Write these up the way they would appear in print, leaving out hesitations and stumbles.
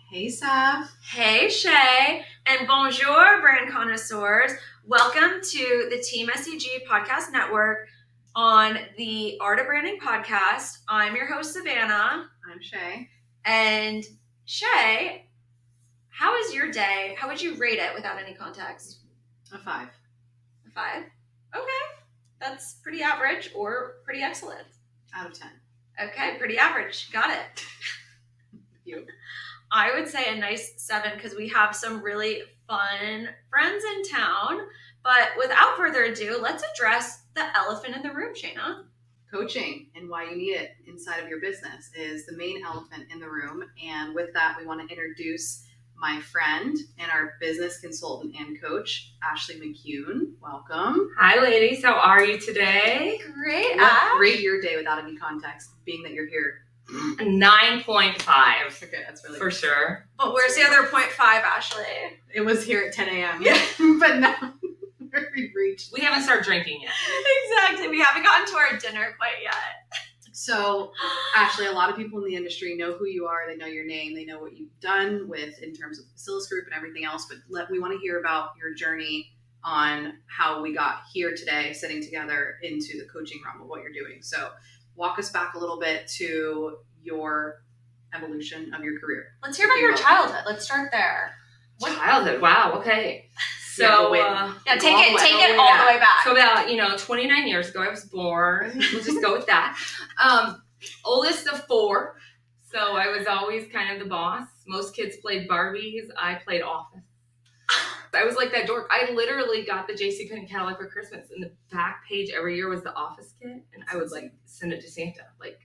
Hey, Sav. Hey, Shay. And bonjour, brand connoisseurs. Welcome to the Team SEG Podcast Network on the Art of Branding Podcast. I'm your host, Savannah. I'm Shay. And Shay, how is your day? How would you rate it without any context? A 5. A 5? Okay. That's pretty average or pretty excellent. Out of 10. Okay, pretty average. Got it. You? I would say a nice 7 because we have some really fun friends in town. But without further ado, let's address the elephant in the room, Shayna. Coaching and why you need it inside of your business is the main elephant in the room. And with that, we want to introduce my friend and our business consultant and coach, Ashley McCune. Welcome. Hi, ladies. How are you today? Great, What rate your day without any context, being that you're here? 9.5. Okay, that's really for good. sure. But where's the other 0.5, Ashley? It was here at 10 a.m. Yeah. But now we've reached. We haven't started drinking yet. Exactly. We haven't gotten to our dinner quite yet. So, Ashley, a lot of people in the industry know who you are. They know your name. They know what you've done with in terms of the Facilis Group and everything else. But we want to hear about your journey on how we got here today, sitting together into the coaching realm of what you're doing. So, walk us back a little bit to your evolution of your career. Let's hear about your childhood. Let's start there. Childhood. Wow. Okay. So, Take it all the way back. So about, 29 years ago, I was born. We'll just go with that. Oldest of 4. So I was always kind of the boss. Most kids played Barbies. I played Office. I was like that dork. I literally got the JCPenney catalog for Christmas, and the back page every year was the Office kit, and I would send it to Santa.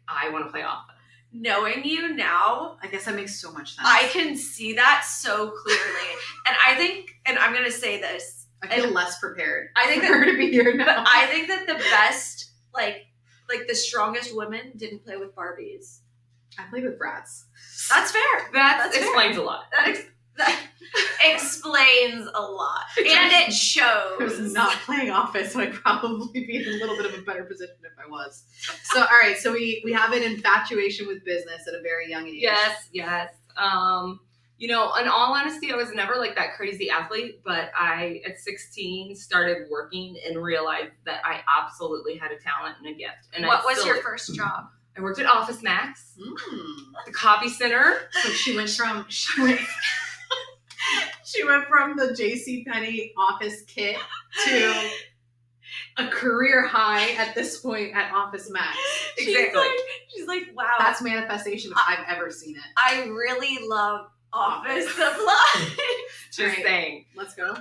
I want to play Office. Knowing you now, I guess that makes so much sense. I can see that so clearly. And I think, and I'm going to say this. I feel less prepared. I think for her to be here now. I think that the best, like the strongest women didn't play with Barbies. I played with brats. That's fair. That explains a lot. That explains a lot. And it shows. I was not playing Office, so I'd probably be in a little bit of a better position if I was. So, all right. So we have an infatuation with business at a very young age. Yes. In all honesty, I was never that crazy athlete, but I, at 16, started working and realized that I absolutely had a talent and a gift. And what was your first job? I worked at Office Max, the copy center. So she went from the JCPenney Office kit to a career high at this point at Office Max. Exactly. She's like, wow. That's manifestation if I've ever seen it. I really love Office supplies. Just saying. Let's go.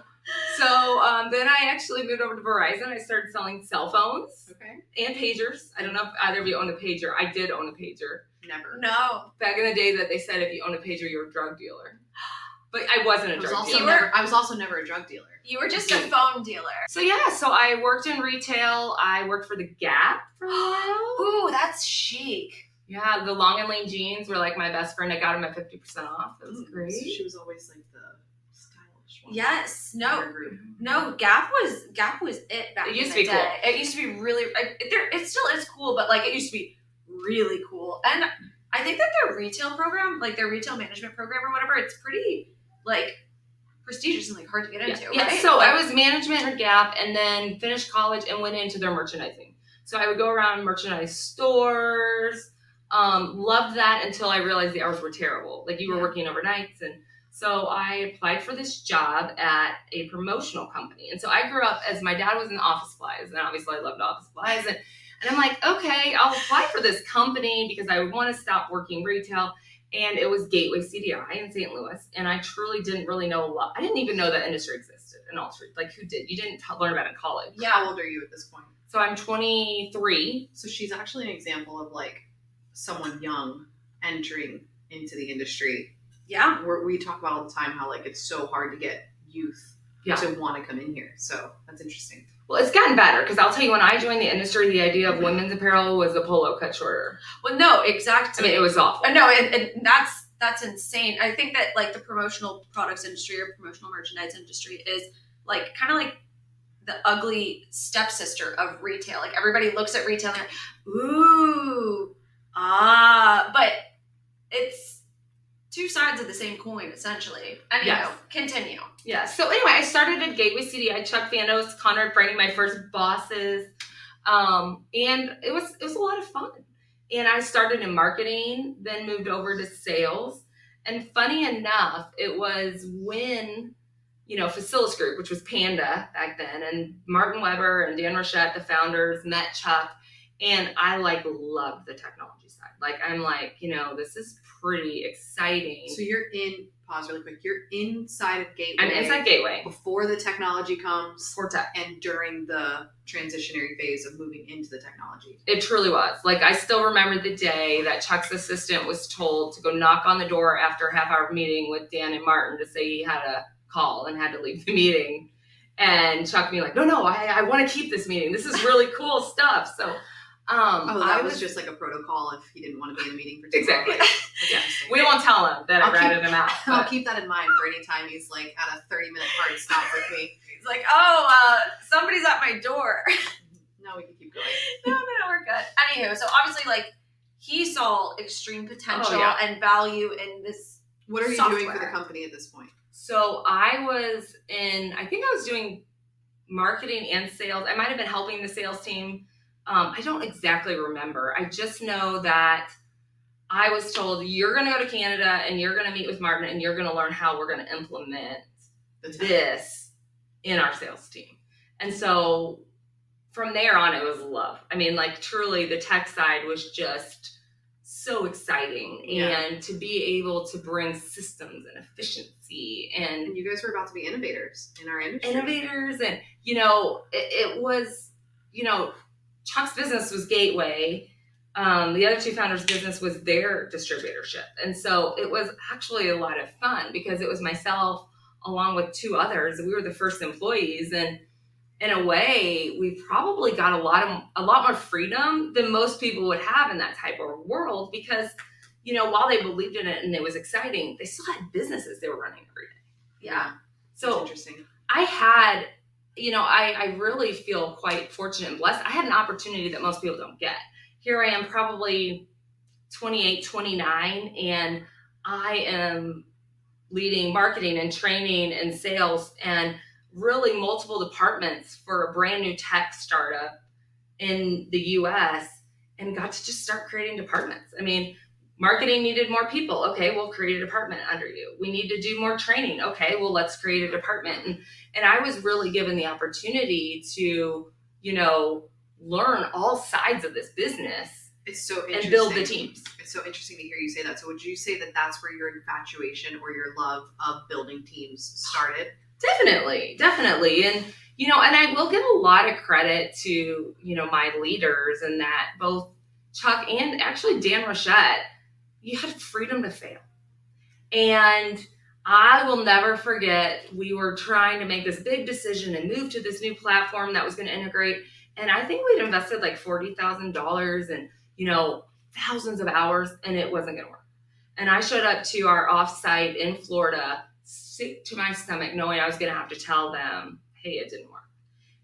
So then I actually moved over to Verizon. I started selling cell phones and pagers. I don't know if either of you owned a pager. I did own a pager. Never. No. Back in the day that they said if you own a pager, you're a drug dealer. But I wasn't a drug dealer. I was also never a drug dealer. You were just a phone dealer. So I worked in retail. I worked for the Gap for a while. Ooh, that's chic. Yeah, the long and lean jeans were my best friend. I got them at 50% off. It was great. So she was always the stylish one. Yes. No. Gap was it back in the day. It used to be cool. It used to be really. It still is cool, but it used to be really cool. And I think that their retail program, their retail management program or whatever, it's pretty prestigious and hard to get into. Yeah. Right? So I was management at Gap, and then finished college and went into their merchandising. So I would go around merchandise stores. Loved that until I realized the hours were terrible. You were working overnights. And so I applied for this job at a promotional company. And so I grew up as my dad was in office supplies, and obviously I loved office supplies. And I'm like, okay, I'll apply for this company because I would want to stop working retail. And it was Gateway CDI in St. Louis. And I truly didn't really know a lot. I didn't even know that industry existed in all streets. Who did? You didn't learn about it in college. Yeah. How old are you at this point? So I'm 23. So she's actually an example of someone young entering into the industry. Yeah. We talk about all the time how it's so hard to get youth to want to come in here. So that's interesting. Well, it's gotten better because I'll tell you, when I joined the industry, the idea of women's apparel was a polo cut shorter. Well, no, exactly. I mean, it was awful. No, and that's insane. I think that the promotional products industry or promotional merchandise industry is kind of the ugly stepsister of retail. Everybody looks at retail and they're like, ooh, but it's two sides of the same coin, essentially. Anyway, Yes. continue. Yeah. So anyway, I started at Gateway CDI. Chuck Vandos, Conrad Brady, my first bosses, and it was a lot of fun. And I started in marketing, then moved over to sales. And funny enough, it was when Facilis Group, which was Panda back then, and Martin Weber and Dan Rochette, the founders, met Chuck, and I loved the technology side. I'm this is pretty exciting. So pause really quick. You're inside of Gateway. I'm inside Gateway. Before the technology comes. Before tech. And during the transitionary phase of moving into the technology. It truly was. I still remember the day that Chuck's assistant was told to go knock on the door after a half-hour meeting with Dan and Martin to say he had a call and had to leave the meeting. And Chuck being no, I want to keep this meeting. This is really cool stuff. So, that was just a protocol if he didn't want to be in the meeting for too long. Exactly. We won't tell him that I ratted him out. I'll keep that in mind for any time he's at a 30-minute hard stop with me. He's somebody's at my door. No, we can keep going. No, we're good. Anywho, so obviously, he saw extreme potential and value in this. What are you doing for the company at this point? So I was doing marketing and sales. I might have been helping the sales team. I don't exactly remember. I just know that I was told, you're going to go to Canada and you're going to meet with Martin and you're going to learn how we're going to implement this in our sales team. And so from there on, it was love. Truly the tech side was just so exciting. Yeah. And to be able to bring systems and efficiency and you guys were about to be innovators in our industry. And it was, Chuck's business was Gateway. The other two founders' business was their distributorship. And so it was actually a lot of fun because it was myself along with two others. We were the first employees. And in a way, we probably got a lot more freedom than most people would have in that type of world because, while they believed in it and it was exciting, they still had businesses they were running every day. Yeah. So that's interesting. I had, I really feel quite fortunate and blessed. I had an opportunity that most people don't get. Here I am probably 28, 29, and I am leading marketing and training and sales and really multiple departments for a brand new tech startup in the US and got to just start creating departments. Marketing needed more people. Okay, we'll create a department under you. We need to do more training. Okay, well, let's create a department. And I was really given the opportunity to, learn all sides of this business. It's so interesting. And build the teams. It's so interesting to hear you say that. So would you say that that's where your infatuation or your love of building teams started? Definitely. And, and I will give a lot of credit to, my leaders and that both Chuck and actually Dan Rochette, you had freedom to fail. And I will never forget, we were trying to make this big decision and move to this new platform that was going to integrate. And I think we'd invested $40,000 and, thousands of hours, and it wasn't going to work. And I showed up to our offsite in Florida, sick to my stomach, knowing I was going to have to tell them, hey, it didn't work.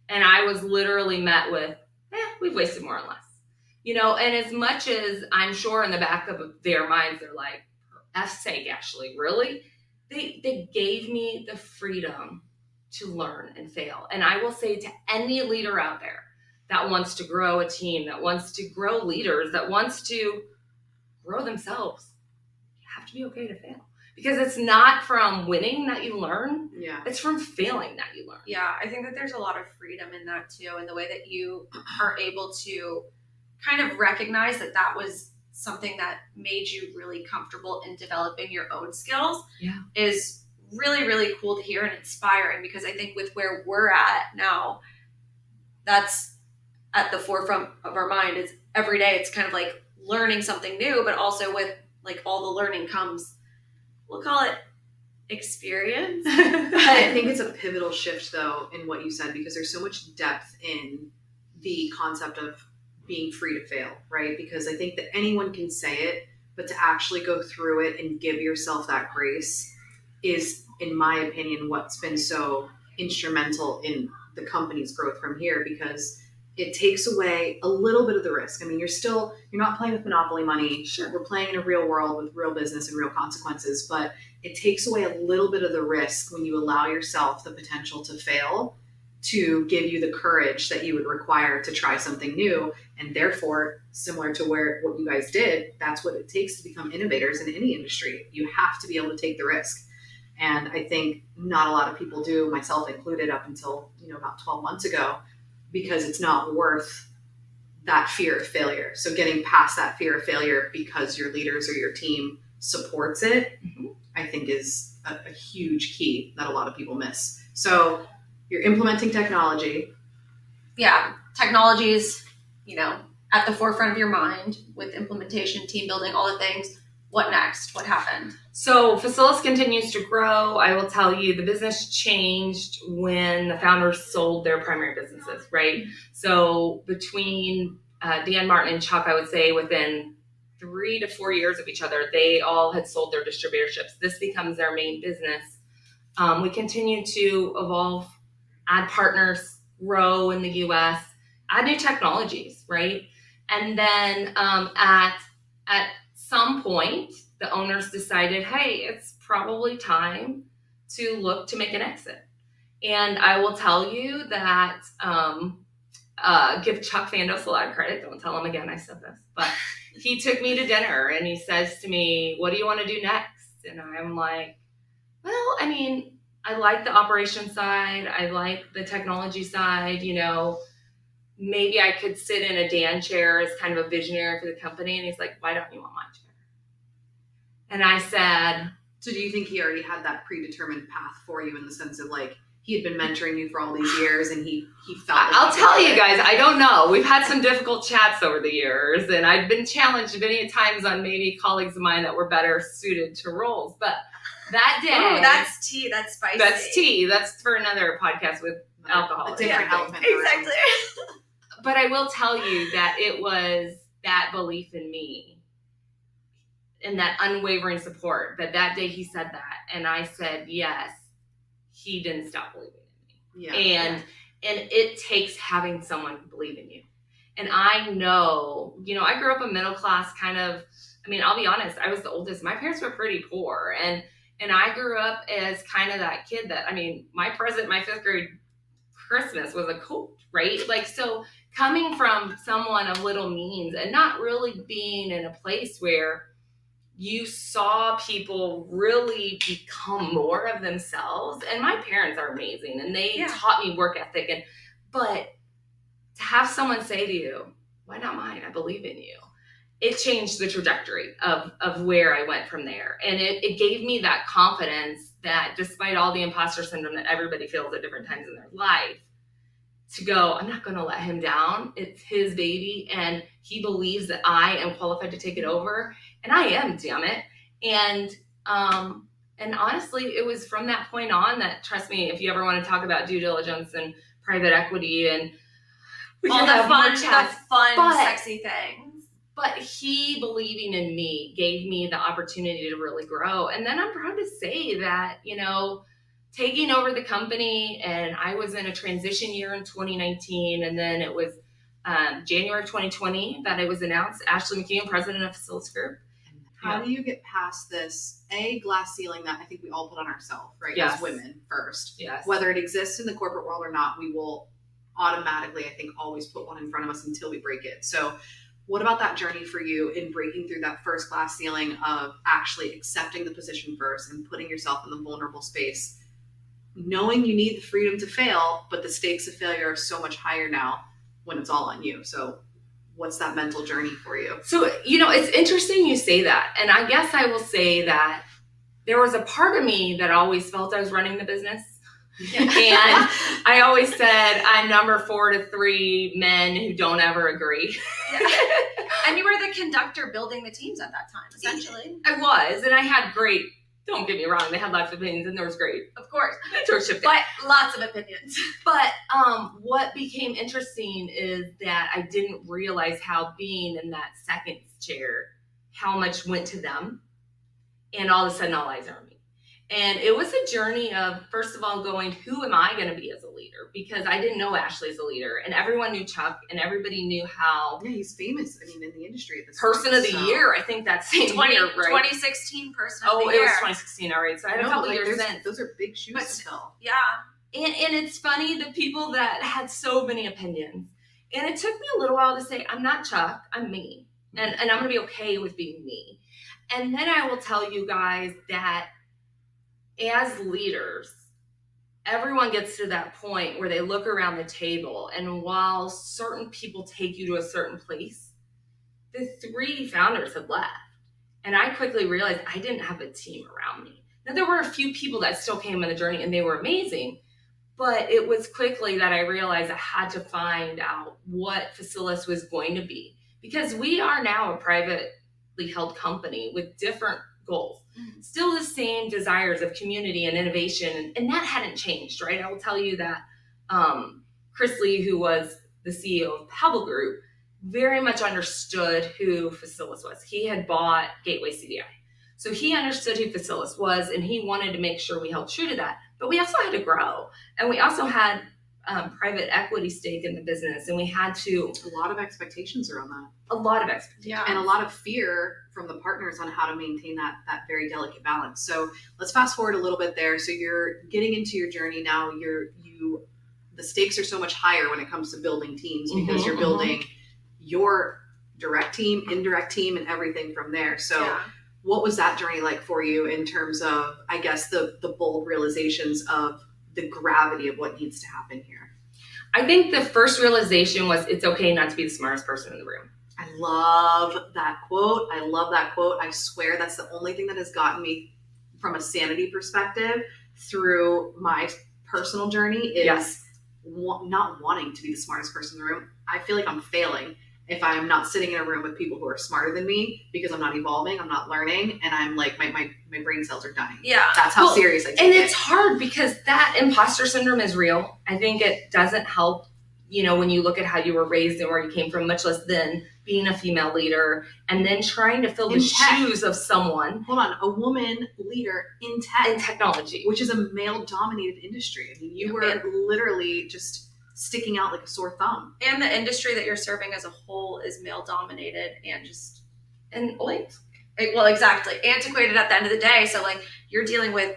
And I was literally met with, we've wasted more and less. And as much as I'm sure in the back of their minds, they're like, for F's sake, Ashley, really? They gave me the freedom to learn and fail. And I will say to any leader out there that wants to grow a team, that wants to grow leaders, that wants to grow themselves, you have to be okay to fail. Because it's not from winning that you learn. Yeah. It's from failing that you learn. Yeah, I think that there's a lot of freedom in that too, in the way that you are able to kind of recognize that that was something that made you really comfortable in developing your own skills. Yeah. Is really, really cool to hear and inspiring, because I think with where we're at now, that's at the forefront of our mind. Is every day it's kind of learning something new, but also with all the learning comes, we'll call it experience. I think it's a pivotal shift though in what you said, because there's so much depth in the concept of being free to fail, right? Because I think that anyone can say it, but to actually go through it and give yourself that grace is, in my opinion, what's been so instrumental in the company's growth from here. Because it takes away a little bit of the risk. I mean, you're not playing with monopoly money. Sure. We're playing in a real world with real business and real consequences, but it takes away a little bit of the risk when you allow yourself the potential to fail, to give you the courage that you would require to try something new. And therefore, similar to what you guys did, that's what it takes to become innovators in any industry. You have to be able to take the risk. And I think not a lot of people do, myself included, up until, about 12 months ago, because it's not worth that fear of failure. So getting past that fear of failure because your leaders or your team supports it, I think is a huge key that a lot of people miss. So you're implementing technology. Yeah, technology's, at the forefront of your mind with implementation, team building, all the things. What next? What happened? So Facilis continues to grow. I will tell you, the business changed when the founders sold their primary businesses, right? So between Dan Martin and Chuck, I would say within 3 to 4 years of each other, they all had sold their distributorships. This becomes their main business. We continue to evolve, add partners, grow in the US, add new technologies, right? And then at some point, the owners decided, hey, it's probably time to look to make an exit. And I will tell you that, give Chuck Fandos a lot of credit. Don't tell him again I said this. But he took me to dinner and he says to me, what do you want to do next? And I'm like, well, I mean, I like the operation side. I like the technology side. Maybe I could sit in a Dan chair as kind of a visionary for the company. And he's like, why don't you want my chair? And I said, so do you think he already had that predetermined path for you, in the sense of like, he had been mentoring you for all these years and he felt like I'll tell you guys, I don't know. We've had some difficult chats over the years, and I've been challenged many times on maybe colleagues of mine that were better suited to roles. But that day... Oh, that's tea. That's spicy. That's tea. That's for another podcast with alcohol. A different element. Exactly. But I will tell you that it was that belief in me and that unwavering support that day he said that, and I said yes. He didn't stop believing in me. Yeah. And it takes having someone believe in you. And I know, I grew up a middle class kind of, I'll be honest, I was the oldest. My parents were pretty poor. And I grew up as kind of that kid that, my present, my 5th grade Christmas was a coat, right? Like, so coming from someone of little means and not really being in a place where you saw people really become more of themselves. And my parents are amazing and they taught me work ethic. But to have someone say to you, why not mine? I believe in you. It changed the trajectory of where I went from there. And it gave me that confidence that despite all the imposter syndrome that everybody feels at different times in their life, to go, I'm not going to let him down. It's his baby. And he believes that I am qualified to take it over. And I am, damn it. And honestly, it was from that point on that, trust me, if you ever want to talk about due diligence and private equity and we all can the have more fun, chats, sexy things. But he believing in me gave me the opportunity to really grow. And then I'm proud to say that, taking over the company, and I was in a transition year in 2019, and then it was January of 2020 that it was announced, Ashley McCune, president of Facilis Group. How do you get past this glass ceiling that I think we all put on ourselves, right? Yes. As women first. Yes. Whether it exists in the corporate world or not, we will automatically, I think, always put one in front of us until we break it. So what about that journey for you in breaking through that first glass ceiling of actually accepting the position first and putting yourself in the vulnerable space, knowing you need the freedom to fail, but the stakes of failure are so much higher now when it's all on you. So what's that mental journey for you? So, it's interesting you say that. And I guess I will say that there was a part of me that always felt I was running the business. And I always said, I'm number 4 to 3 men who don't ever agree. And you were the conductor building the teams at that time, essentially. I was. And I had great, don't get me wrong, they had lots of opinions and there was great, of course, mentorship. But lots of opinions. But what became interesting is that I didn't realize how being in that second chair, how much went to them. And all of a sudden, all eyes are on me. And it was a journey of, first of all, going, who am I going to be as a leader? Because I didn't know Ashley as a leader, and everyone knew Chuck, and everybody knew how. Yeah, he's famous. I mean, in the industry at this Person point, of the year, I think that same year, right? 2016 person of the Oh, year. it was 2016, all right. So I had a couple years since. Those are big shoes to fill. Yeah. And it's funny, the people that had so many opinions. And it took me a little while to say, I'm not Chuck, I'm me. And I'm going to be okay with being me. And then I will tell you guys that as leaders, everyone gets to that point where they look around the table, and while certain people take you to a certain place, the 3 founders had left. And I quickly realized I didn't have a team around me. Now, there were a few people that still came on the journey, and they were amazing. But it was quickly that I realized I had to find out what Facilis was going to be. Because we are now a privately held company with different goals. Still the same desires of community and innovation, and that hadn't changed, right? I will tell you that Chris Lee, who was the CEO of Pebble Group, very much understood who Facilis was. He had bought Gateway CDI. So he understood who Facilis was, and he wanted to make sure we held true to that. But we also had to grow, and we also had private equity stake in the business, and we had to. A lot of expectations around that. A lot of expectations. Yeah. And a lot of fear from the partners on how to maintain that very delicate balance. So let's fast forward a little bit there. So you're getting into your journey now. The stakes are so much higher when it comes to building teams, because you're building your direct team, indirect team, and everything from there. So what was that journey like for you in terms of, I guess, the bold realizations of the gravity of what needs to happen here? I think the first realization was it's okay not to be the smartest person in the room. I love that quote. I swear that's the only thing that has gotten me from a sanity perspective through my personal journey is not wanting to be the smartest person in the room. I feel like I'm failing if I'm not sitting in a room with people who are smarter than me, because I'm not evolving, I'm not learning, and I'm like, my brain cells are dying. Yeah. That's how serious I take it. And it's hard because that imposter syndrome is real. I think it doesn't help, when you look at how you were raised and where you came from, much less than being a female leader and then trying to fill the shoes of someone. Hold on, a woman leader in tech. In technology. Which is a male-dominated industry. I mean, you were literally just sticking out like a sore thumb. And the industry that you're serving as a whole is male dominated and old. Well, exactly. Antiquated at the end of the day. So like you're dealing with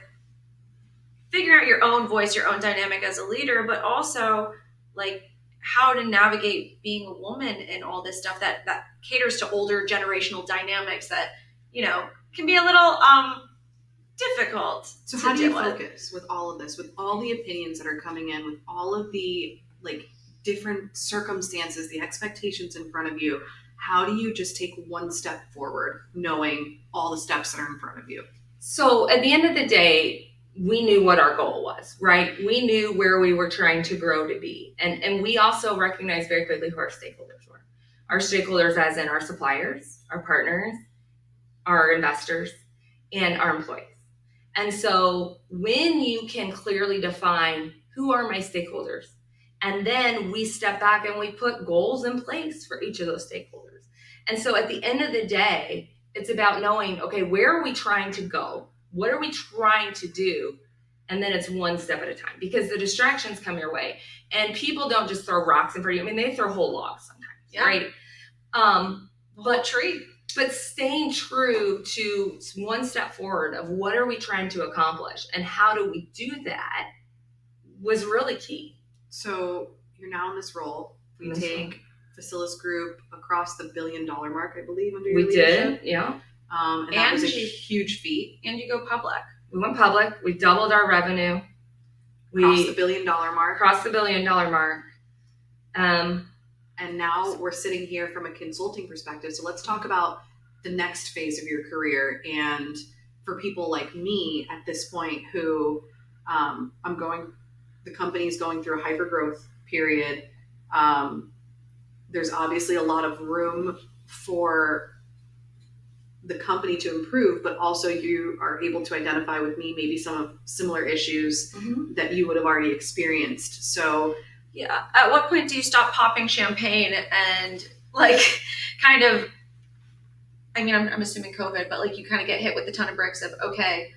figuring out your own voice, your own dynamic as a leader, but also like how to navigate being a woman and all this stuff that caters to older generational dynamics that, can be a little difficult. So how do you focus with all of this, with all the opinions that are coming in, with all of the like different circumstances, the expectations in front of you? How do you just take one step forward, knowing all the steps that are in front of you? So at the end of the day, we knew what our goal was, right? We knew where we were trying to grow to be. And we also recognized very quickly who our stakeholders were. Our stakeholders as in our suppliers, our partners, our investors, and our employees. And so when you can clearly define who are my stakeholders, and then we step back and we put goals in place for each of those stakeholders. And so at the end of the day, it's about knowing, okay, where are we trying to go? What are we trying to do? And then it's one step at a time, because the distractions come your way and people don't just throw rocks in front of you. I mean, they throw whole logs sometimes, right? But staying true to one step forward of what are we trying to accomplish and how do we do that was really key. So you're now in this role. We take Facilis Group across the $1 billion mark, I believe, under your leadership. Did, yeah. And that was a huge feat. And you go public. We went public. We doubled our revenue. Crossed the $1 billion mark. Crossed the $1 billion mark. And now we're sitting here from a consulting perspective. So let's talk about the next phase of your career. And for people like me at this point who the company's going through a hyper-growth period. There's obviously a lot of room for the company to improve, but also you are able to identify with me maybe some of similar issues that you would have already experienced. So yeah, at what point do you stop popping champagne and like kind of, I mean, I'm assuming COVID, but like you kind of get hit with a ton of bricks of, okay,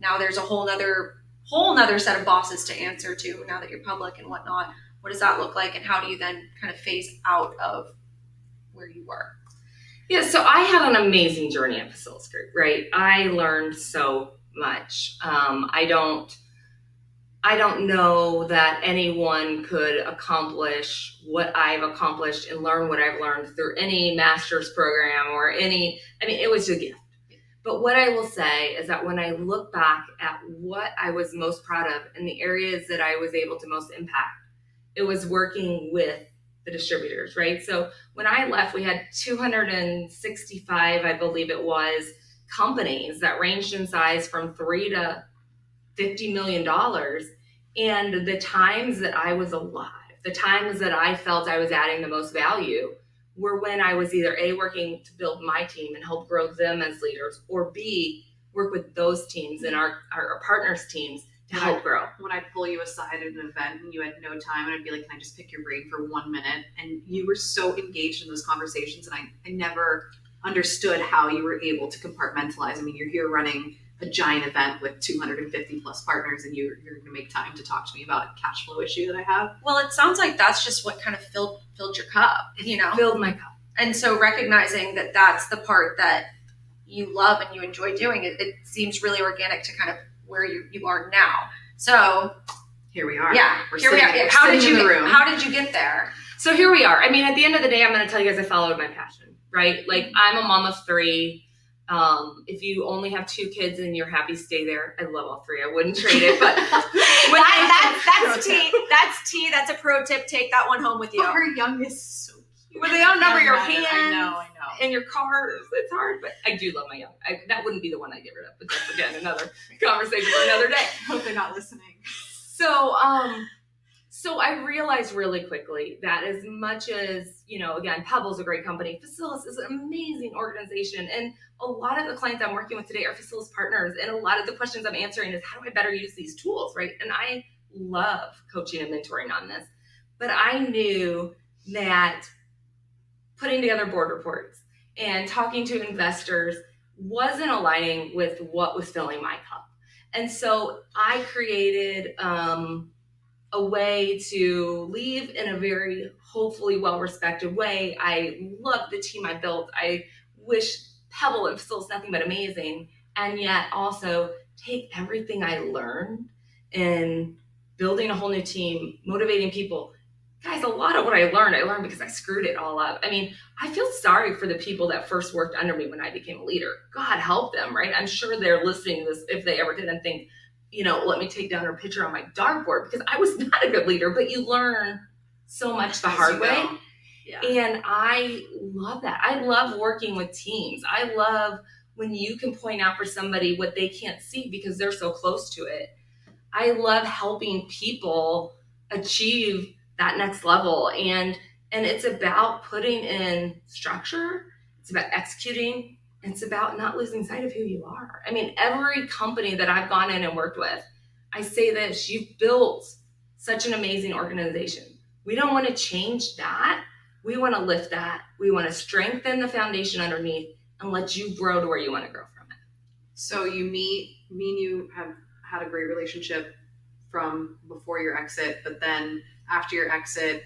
now there's a whole nother set of bosses to answer to now that you're public and whatnot. What does that look like, and how do you then kind of phase out of where you were? Yeah, so I had an amazing journey at Facilis Group, right? I learned so much. I don't know that anyone could accomplish what I've accomplished and learn what I've learned through any master's program or it was a gift. But what I will say is that when I look back at what I was most proud of and the areas that I was able to most impact, it was working with the distributors, right? So when I left, we had 265, I believe it was, companies that ranged in size from $3 to $50 million. And the times that I was alive, the times that I felt I was adding the most value were when I was either A, working to build my team and help grow them as leaders, or B, work with those teams and our partners' teams to help grow. When I'd pull you aside at an event and you had no time, and I'd be like, can I just pick your brain for 1 minute? And you were so engaged in those conversations, and I never understood how you were able to compartmentalize. I mean, you're here running a giant event with 250 plus partners, and you're going to make time to talk to me about a cash flow issue that I have. Well, it sounds like that's just what kind of filled your cup, Filled my cup. And so recognizing that that's the part that you love and you enjoy doing, it seems really organic to kind of where you are now. So here we are. Yeah, here we are. How did you get there? So here we are. I mean, at the end of the day, I'm going to tell you guys I followed my passion, right? Like, I'm a mom of 3. If you only have 2 kids and you're happy, stay there. I love all 3. I wouldn't trade it, but that's tea. That's tea. That's a pro tip. Take that one home with you. But her youngest is so cute. When they outnumber your hands I know. and your cars, it's hard. But I do love my young. That wouldn't be the one I get rid of. But that's, again, another conversation for another day. I hope they're not listening. So I realized really quickly that as much as, again, Pebble's a great company, Facilis is an amazing organization. And a lot of the clients I'm working with today are Facilis partners. And a lot of the questions I'm answering is, how do I better use these tools, right? And I love coaching and mentoring on this. But I knew that putting together board reports and talking to investors wasn't aligning with what was filling my cup. And so I created a way to leave in a very hopefully well-respected way. I love the team I built. I wish Pebble and Facilis nothing but amazing, and yet also take everything I learned in building a whole new team, motivating people. Guys, a lot of what I learned because I screwed it all up. I mean, I feel sorry for the people that first worked under me when I became a leader. God help them, right? I'm sure they're listening to this if they ever did and think, let me take down her picture on my dartboard, because I was not a good leader, but you learn so much the hard way. Yeah. And I love that. I love working with teams. I love when you can point out for somebody what they can't see because they're so close to it. I love helping people achieve that next level. And it's about putting in structure. It's about executing. It's about not losing sight of who you are. I mean, every company that I've gone in and worked with, I say this: you've built such an amazing organization. We don't want to change that. We want to lift that. We want to strengthen the foundation underneath and let you grow to where you want to grow from it. So me and you have had a great relationship from before your exit, but then after your exit,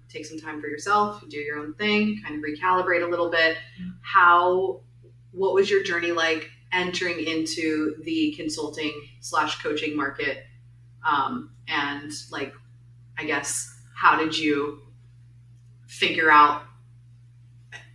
take some time for yourself, do your own thing, kind of recalibrate a little bit. What was your journey like entering into the consulting / coaching market? And I guess, how did you figure out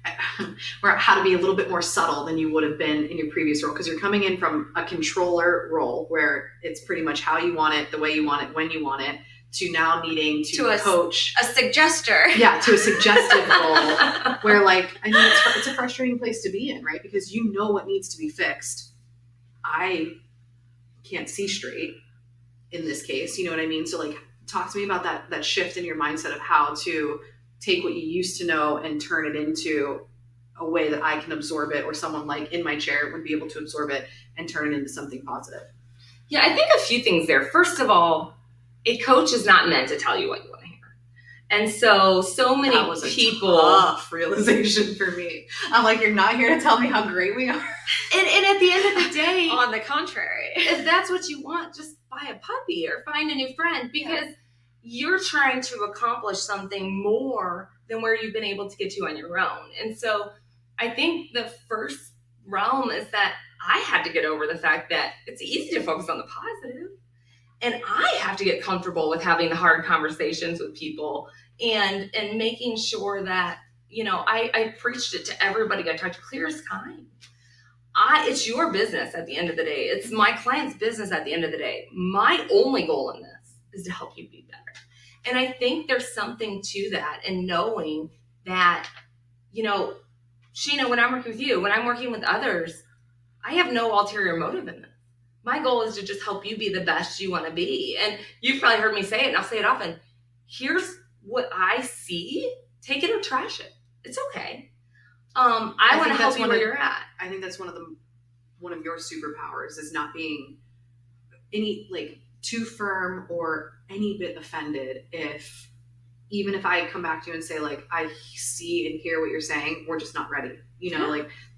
how to be a little bit more subtle than you would have been in your previous role? Because you're coming in from a controller role where it's pretty much how you want it, the way you want it, when you want it, to now needing to coach. A suggester. Yeah, to a suggestive role where it's a frustrating place to be in, right? Because you know what needs to be fixed. I can't see straight in this case, you know what I mean? So talk to me about that shift in your mindset of how to take what you used to know and turn it into a way that I can absorb it, or someone in my chair would be able to absorb it and turn it into something positive. Yeah, I think a few things there. First of all, a coach is not meant to tell you what you want to hear. And so many That was people. a tough realization for me. I'm like, you're not here to tell me how great we are. And at the end of the day, On the contrary, if that's what you want, just buy a puppy or find a new friend, because you're trying to accomplish something more than where you've been able to get to on your own. And so I think the first realm is that I had to get over the fact that it's easy to focus on the positive. And I have to get comfortable with having the hard conversations with people and making sure that, I preached it to everybody I talked to, clear as time. It's your business at the end of the day. It's my client's business at the end of the day. My only goal in this is to help you be better. And I think there's something to that, and knowing that, Shayna, when I'm working with you, when I'm working with others, I have no ulterior motive in this. My goal is to just help you be the best you want to be. And you've probably heard me say it, and I'll say it often. Here's what I see. Take it or trash it. It's okay. I want to help you where you're at. I think that's one of your superpowers, is not being too firm or any bit offended even if I come back to you and say, like, I see and hear what you're saying, we're just not ready.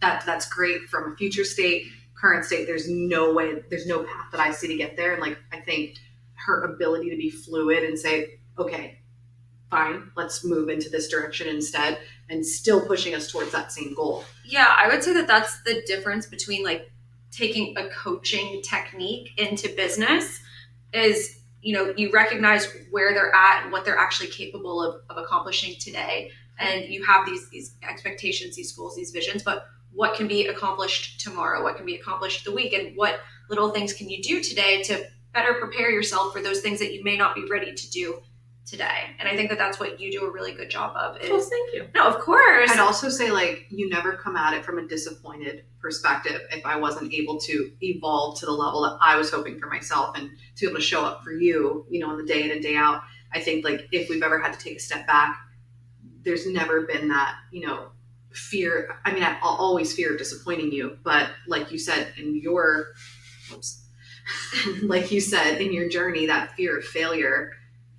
That's great from a future state, current state. There's no path that I see to get there. And like, I think her ability to be fluid and say, okay, fine, let's move into this direction instead, and still pushing us towards that same goal. Yeah, I would say that that's the difference between like taking a coaching technique into business is, you recognize where they're at and what they're actually capable of accomplishing today. And you have these expectations, these goals, these visions, but what can be accomplished tomorrow? What can be accomplished the week? And what little things can you do today to better prepare yourself for those things that you may not be ready to do today? And I think that that's what you do a really good job of. Well, thank you. No, of course. I'd also say, like, you never come at it from a disappointed perspective if I wasn't able to evolve to the level that I was hoping for myself and to be able to show up for you, on the day in and day out. I think, like, if we've ever had to take a step back, there's never been that, fear. I mean, I'll always fear disappointing you, but like you said in your journey, that fear of failure,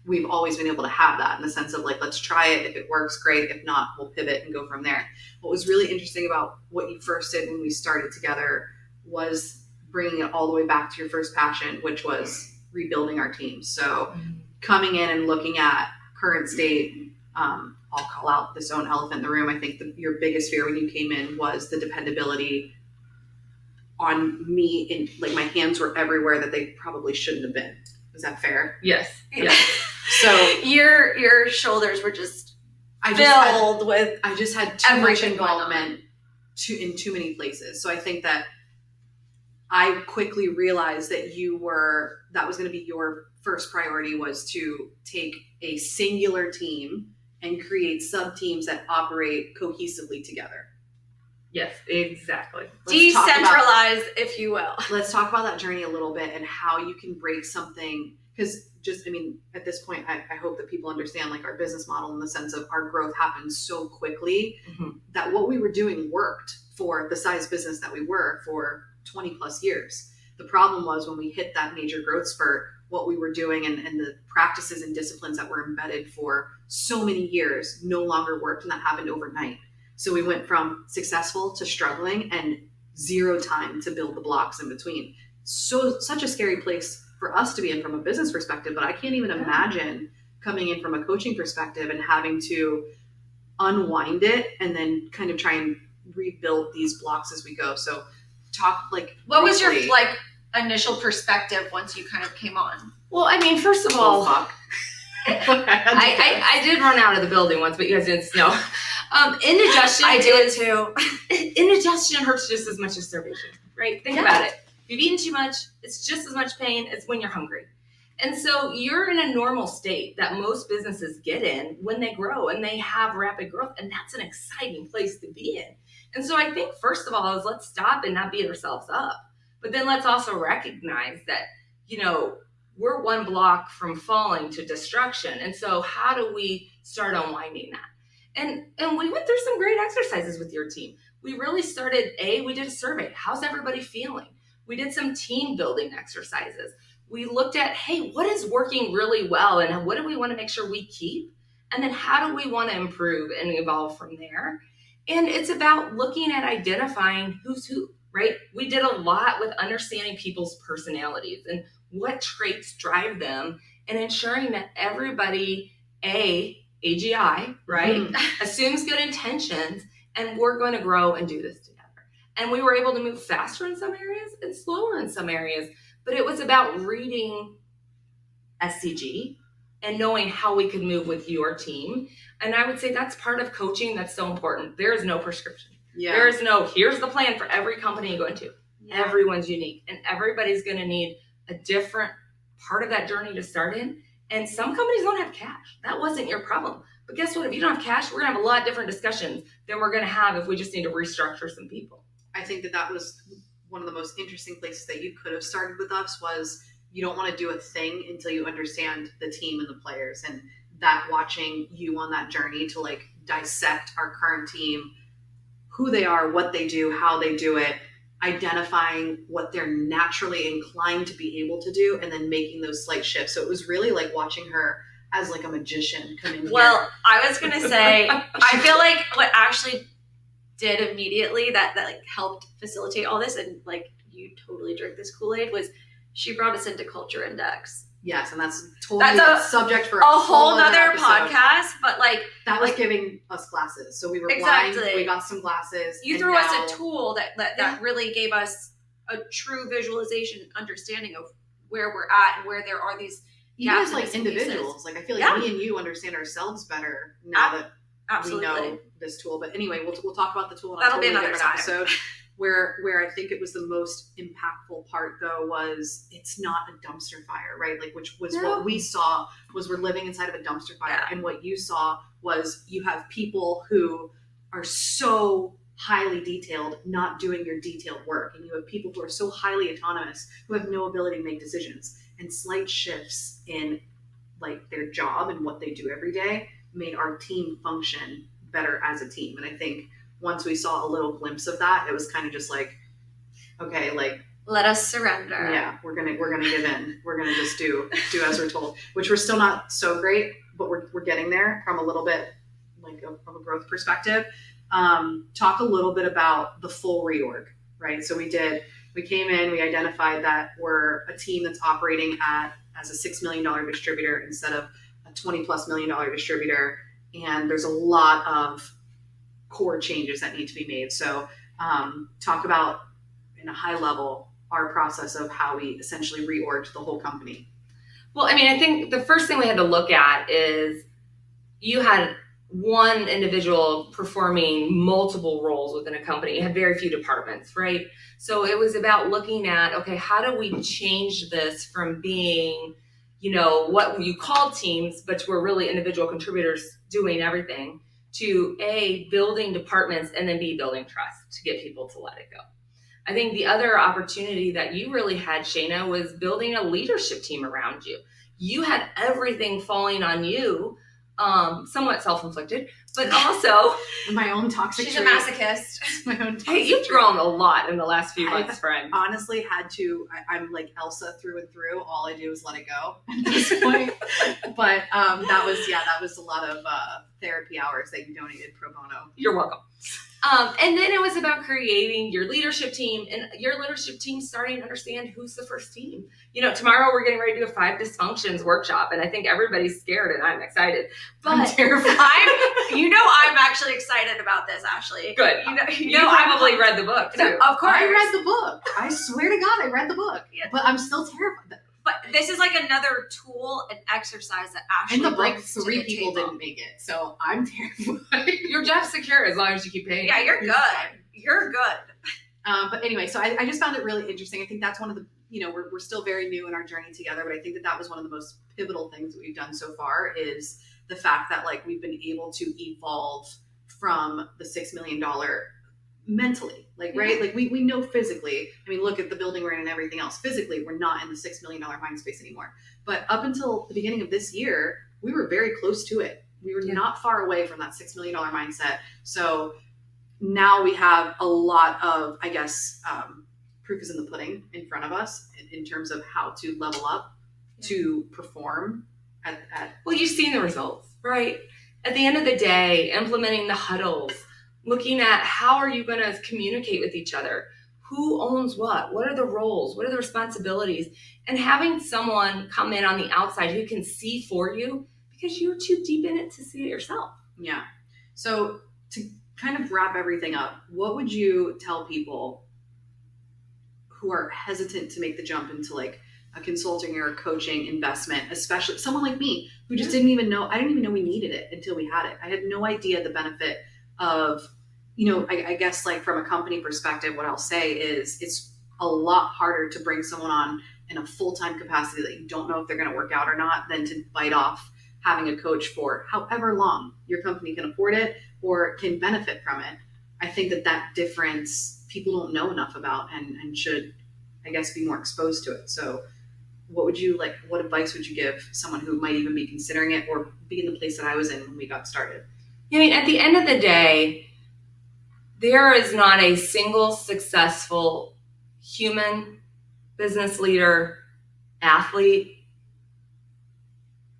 we've always been able to have that in the sense of, like, let's try it. If it works, great. If not, we'll pivot and go from there. What was really interesting about what you first did when we started together was bringing it all the way back to your first passion, which was rebuilding our team. So coming in and looking at current state, I'll call out this own elephant in the room. I think your biggest fear when you came in was the dependability on me, and like my hands were everywhere that they probably shouldn't have been. Is that fair? Yes. So your shoulders were just filled with. I just had too much everything going on. involvement in too many places. So I think that I quickly realized that that was going to be your first priority, was to take a singular team and create sub-teams that operate cohesively together. Yes, exactly. Decentralize, if you will. Let's talk about that journey a little bit and how you can break something. Because at this point, I hope that people understand, like, our business model in the sense of our growth happened so quickly that what we were doing worked for the size business that we were for 20 plus years. The problem was when we hit that major growth spurt, what we were doing and the practices and disciplines that were embedded for so many years no longer worked, and that happened overnight. So we went from successful to struggling and zero time to build the blocks in between. So such a scary place for us to be in from a business perspective, but I can't even imagine coming in from a coaching perspective and having to unwind it and then kind of try and rebuild these blocks as we go. So talk, like, what was your initial perspective once you kind of came on? Well, I mean, first of all, I did run out of the building once, but you guys didn't know. Indigestion. I did too. Indigestion hurts just as much as starvation, right? Think about it. If you've eaten too much, it's just as much pain as when you're hungry. And so you're in a normal state that most businesses get in when they grow and they have rapid growth. And that's an exciting place to be in. And so I think, first of all, is let's stop and not beat ourselves up. But then let's also recognize that, we're one block from falling to destruction. And so how do we start unwinding that? And we went through some great exercises with your team. We really started, we did a survey. How's everybody feeling? We did some team building exercises. We looked at, hey, what is working really well and what do we want to make sure we keep? And then how do we want to improve and evolve from there? And it's about looking at identifying who's who, right? We did a lot with understanding people's personalities and what traits drive them and ensuring that everybody, AGI, right, assumes good intentions, and we're going to grow and do this together. And we were able to move faster in some areas and slower in some areas, but it was about reading SCG and knowing how we could move with your team. And I would say that's part of coaching that's so important. There is no prescription. Yeah. There is no, here's the plan for every company you go into. Yeah. Everyone's unique, and everybody's going to need a different part of that journey to start in. And some companies don't have cash. That wasn't your problem. But guess what? If you don't have cash, we're going to have a lot of different discussions than we're going to have if we just need to restructure some people. I think that was one of the most interesting places that you could have started with us was you don't want to do a thing until you understand the team and the players, and that watching you on that journey to like dissect our current team, who they are, what they do, how they do it, identifying what they're naturally inclined to be able to do, and then making those slight shifts. So it was really like watching her as like a magician come in here. Well, I was going to say, I feel like what Ashley did immediately that like helped facilitate all this, and like you totally drink this Kool-Aid, was she brought us into Culture Index. Yes, and that's totally a subject for a whole nother episode. Podcast, but like that was giving us glasses. So we were exactly blind, we got some glasses. You threw us a tool that really gave us a true visualization and understanding of where we're at and where there are these even as like individuals. Pieces. Like I feel like me and you understand ourselves better now that we know this tool. But anyway, we'll talk about the tool on That'll a be totally another different episode. Where I think it was the most impactful part though was it's not a dumpster fire, right? Like which was what we saw was we're living inside of a dumpster fire. Yeah. And what you saw was you have people who are so highly detailed, not doing your detailed work. And you have people who are so highly autonomous who have no ability to make decisions. And slight shifts in like their job and what they do every day made our team function better as a team. And I think once we saw a little glimpse of that, it was kind of just like, okay, like let us surrender. Yeah, we're gonna give in. We're gonna just do as we're told, which we're still not so great, but we're getting there from a little bit like from a growth perspective. Talk a little bit about the full reorg, right? So we came in, we identified that we're a team that's operating as a $6 million distributor instead of a $20+ million distributor, and there's a lot of core changes that need to be made. So talk about in a high level our process of how we essentially reorged the whole company. Well, I mean, I think the first thing we had to look at is you had one individual performing multiple roles within a company. You had very few departments, right? So it was about looking at, okay, how do we change this from being, what you call teams, but we're really individual contributors doing everything, to A, building departments, and then B, building trust to get people to let it go. I think the other opportunity that you really had, Shayna, was building a leadership team around you. You had everything falling on you, somewhat self-inflicted, but also my own toxic She's a masochist. My own toxic Hey, you've grown a lot in the last few months, friend. Honestly had to, I'm like Elsa through and through. All I do is let it go at this point. But that was a lot of therapy hours that you donated pro bono. You're welcome. And then it was about creating your leadership team, and your leadership team starting to understand who's the first team. Tomorrow we're getting ready to do a 5 dysfunctions workshop, and I think everybody's scared, and I'm excited. But I'm terrified. I'm actually excited about this, Ashley. Good. You probably read the book too. Of course. I read the book. I swear to God, I read the book. Yeah. But I'm still terrified. But this is like another tool and exercise that Ashley in the book, brings 3 people didn't make it, so I'm terrified. Your job's secure as long as you keep paying. Yeah, you're good. You're good. But anyway, so I just found it really interesting. I think that's one of the, we're still very new in our journey together, but I think that was one of the most pivotal things that we've done so far is the fact that like we've been able to evolve from the $6 million mentally, like, right? Like we know physically, I mean, look at the building we're in and everything else. Physically, we're not in the $6 million mind space anymore. But up until the beginning of this year, we were very close to it. We were not far away from that $6 million mindset. So now we have a lot of, I guess, proof is in the pudding in front of us in terms of how to level up to perform at well, you've seen the results, right? at the end of the day, implementing the huddles, looking at how are you going to communicate with each other? Who owns what? What are the roles? What are the responsibilities? And having someone come in on the outside who can see for you because you're too deep in it to see it yourself. Yeah. So to kind of wrap everything up, what would you tell people who are hesitant to make the jump into like a consulting or a coaching investment, especially someone like me who just didn't even know, I didn't even know we needed it until we had it. I had no idea the benefit of, I guess like from a company perspective, what I'll say is it's a lot harder to bring someone on in a full-time capacity that you don't know if they're going to work out or not than to bite off having a coach for however long your company can afford it or can benefit from it. I think that difference people don't know enough about and should, I guess, be more exposed to it. So what advice would you give someone who might even be considering it or be in the place that I was in when we got started? I mean, at the end of the day, there is not a single successful human, business leader, athlete,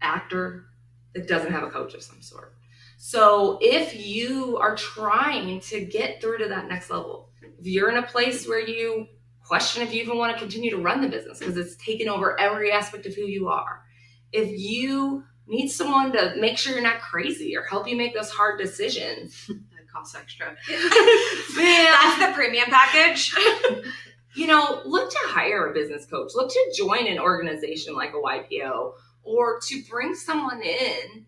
actor that doesn't have a coach of some sort. So if you are trying to get through to that next level, if you're in a place where you question if you even want to continue to run the business because it's taken over every aspect of who you are, if you need someone to make sure you're not crazy or help you make those hard decisions, that costs extra. That's the premium package. Look to hire a business coach. Look to join an organization like a YPO or to bring someone in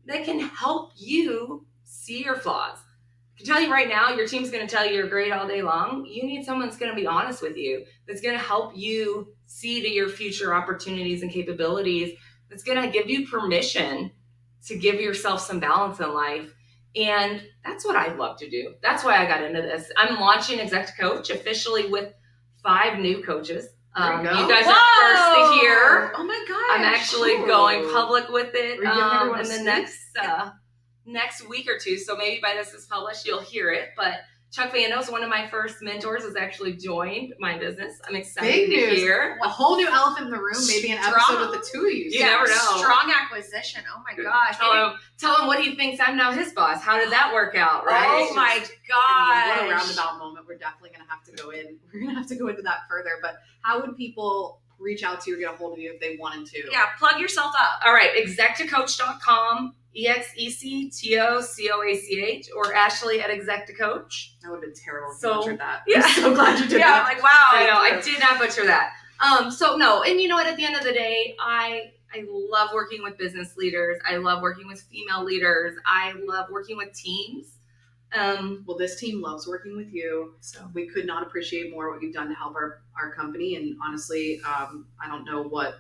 that can help you see your flaws. I can tell you right now, your team's going to tell you you're great all day long. You need someone that's going to be honest with you, that's going to help you see to your future opportunities and capabilities, that's going to give you permission to give yourself some balance in life. And that's what I love to do. That's why I got into this. I'm launching Exec to Coach officially with 5 new coaches. You guys are first to hear. Oh my gosh. I'm actually going public with it in the next next week or two. So maybe by this is published, you'll hear it. But Chuck Vandos, one of my first mentors, has actually joined my business. I'm excited to hear. A whole new elephant in the room, maybe an episode with the 2 of you. You never know. Strong acquisition. Oh my gosh. Tell him what he thinks I'm now his boss. How did that work out, right? Oh my gosh. What a roundabout moment. We're definitely going to have to go in. We're going to have to go into that further. But how would people reach out to you or get a hold of you if they wanted to? Yeah, plug yourself up. All right, exectocoach.com, EXECTOCOACH, or Ashley at Exec to Coach. That would have been terrible if you butchered that. Yeah. I'm so glad you did that. I'm like, wow. I know, I did not butcher that. And you know what, at the end of the day, I love working with business leaders. I love working with female leaders. I love working with teams. Well, this team loves working with you. So we could not appreciate more what you've done to help our company. And honestly, I don't know what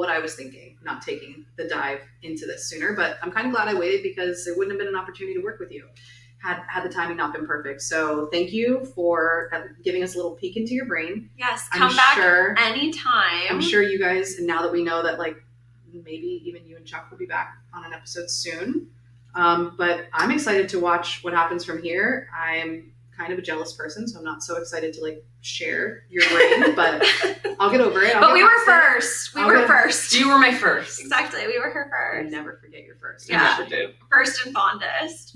I was thinking, not taking the dive into this sooner, but I'm kind of glad I waited because it wouldn't have been an opportunity to work with you had the timing not been perfect. So thank you for giving us a little peek into your brain. Yes. Come back anytime. I'm sure you guys, and now that we know that like maybe even you and Chuck will be back on an episode soon. But I'm excited to watch what happens from here. I'm kind of a jealous person, so I'm not so excited to like share your brain, but I'll get over it. But we were first. We were first. You were my first. Exactly. We were her first. I never forget your first. Yeah. You do. First and fondest.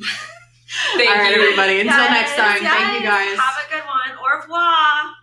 Thank you, everybody. Until next time. Yes. Thank you guys. Have a good one. Au revoir.